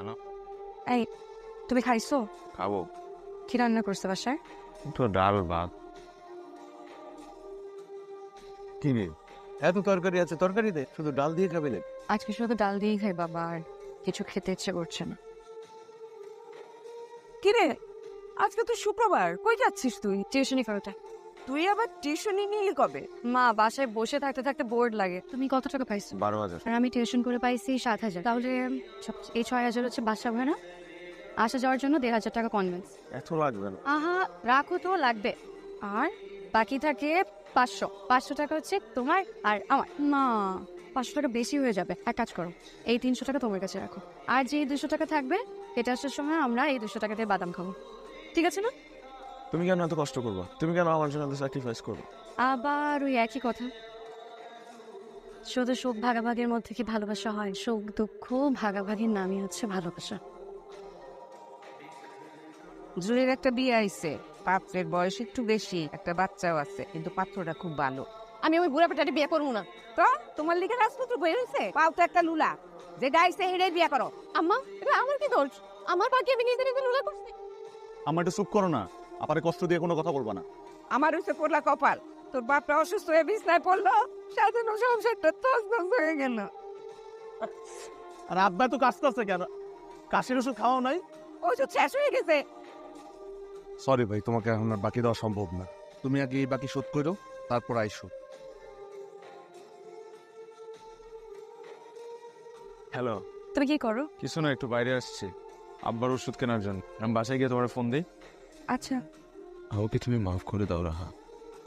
আনো। এই তুমি খাইছো? খাবো। কি রান্না করছে বাসায়? তো ডাল ভাত। কি রে, এত তরকারি আছে, তরকারি দে, শুধু ডাল দিয়ে খাবে না? আজকে শুধু ডাল দিয়েই খাই বাবা, আর কিছু খেতে ইচ্ছে করছে না। কিরে, আজকে তো শুক্রবার, কই যাচ্ছিস তুই? টিউশনি করতে। তুই আবার টিউশনি নিয়ে কবে? মা বাসায় বসে থাকতে থাকতে বোর্ড লাগে। তুমি কত টাকা পাইছো? 12,000। আর আমি টিউশন করে পাইছি 7,000। তাহলে এই 6,000 হচ্ছে বাসা ভাড়া, আসা যাওয়ার জন্য 1,500 টাকা কনভেন্স। এত লাগবে না। আহা রাখো তো, লাগবে। আর বাকি থাকে 500 টাকা হচ্ছে তোমার আর আমার। না, 500 টাকা বেশি হয়ে যাবে। এক কাজ করো, এই 300 টাকা তোমার কাছে রাখো, আর যে 200 টাকা থাকবে এটা আসার সময় আমরা এই 200 টাকা দিয়ে বাদাম খাবো, ঠিক আছে না? তুমি কেন এত কষ্ট করবা? তুমি কেন আমার জন্য এত স্যাক্রিফাইস করবে? আবার ওই একই কথা। শুধু সুখ ভাগাভাগির মধ্যে কি ভালোবাসা হয়? সুখ দুঃখ ভাগাভাগির নামই হচ্ছে ভালোবাসা। জুলির একটা বিয়ে আইছে, পাত্রের বয়স একটু বেশি, একটা বাচ্চাও আছে, কিন্তু পাত্রটা খুব ভালো। আমি ওই বুড়া পেটাটি বিয়ে করবো না। তো তোমার লিগে রাজপুত্র বই হয়েছে, পাও তো একটা লুলা, যে গাইছে হেডে বিয়ে করো। আম্মা, এটা আমার কি দোষ? আমার বাকি আমি নিজে নিজে লুলা করছি। আমার একটু চুপ করো না, আপারে কষ্ট দিয়ে কোনো কথা বলবা না। আমার হচ্ছে পড়লা কপাল, তোর বাপটা অসুস্থ হয়ে বিছনায় পড়লো, সাজানো সংসারটা তছনছ হয়ে গেল। আর আব্বা তো কাজ করছে কেন? কাশির ওষুধ খাওয়াও নাই? ওষুধ শেষ হয়ে গেছে। সরি ভাই, তোমাকে এখন আর বাকি দেওয়া সম্ভব না। তুমি আগে এই বাকি শোধ করো, তারপর আইসো। হ্যালো। তুমি কি করো? কিছু না, একটু বাইরে আসছি আব্বার ওষুধ কেনার জন্য। আমি বাসায় গিয়ে তোমার ফোন দিই। আচ্ছা। আমাকে তুমি মাফ করে দাও রাহা।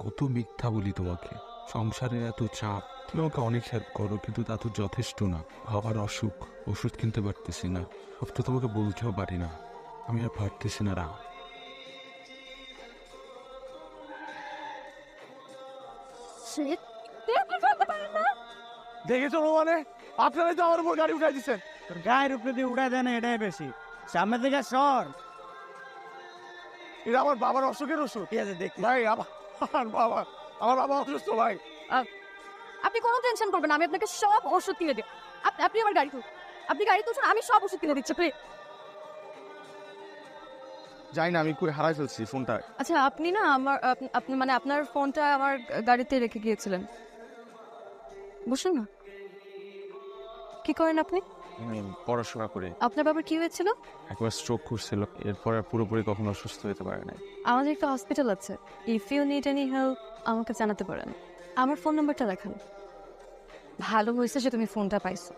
কত মিথ্যা বলি তোমাকে, সংসারের এত চাপ। তুমি আমাকে অনেক হেল্প করো, কিন্তু তা তো যথেষ্ট না। বাবার অসুখ, ওষুধ কিনতে পারতেছি না, সবটা তোমাকে বলতেও পারি না। আমি আর পারতেছি না রাহা। দেখেছো মানে আপনারাই তো আমার উপর গাড়ি উঠাই দিচ্ছেন। গায়ের উপরে দিয়ে উঠা দেয় না, এটাই বেশি। সামনে থেকে সর। এটা আমার বাবার অসুখের ওষুধ। ঠিক আছে, দেখি। ভাই আমার বাবা অসুস্থ ভাই। আপনি কোনো টেনশন করবেন না, আমি আপনাকে সব ওষুধ কিনে দিই। আপনি আমার গাড়ি তুলুন, আপনি গাড়ি তুলছেন, আমি সব ওষুধ কিনে দিচ্ছি। প্লিজ। যাই না, আমি কই হারাই ফেলছি ফোনটা। আচ্ছা, আপনি না আমার আপনি মানে আপনার ফোনটা আমার গাড়িতে রেখে গিয়েছিলেন। বসুন না। কি করেন আপনি? আমি পড়াশোনা করি। আপনার বাবার কি হয়েছিল? একবার স্ট্রোক করছিল, এরপরে পুরোপুরি কখনো সুস্থ হতে পারে নাই। আমাদের একটা হসপিটাল আছে, if you need any help আমাকে জানাতে পারেন। আমার ফোন নাম্বারটা দেখান। ভালো হয়েছে যে তুমি ফোনটা পাইছো।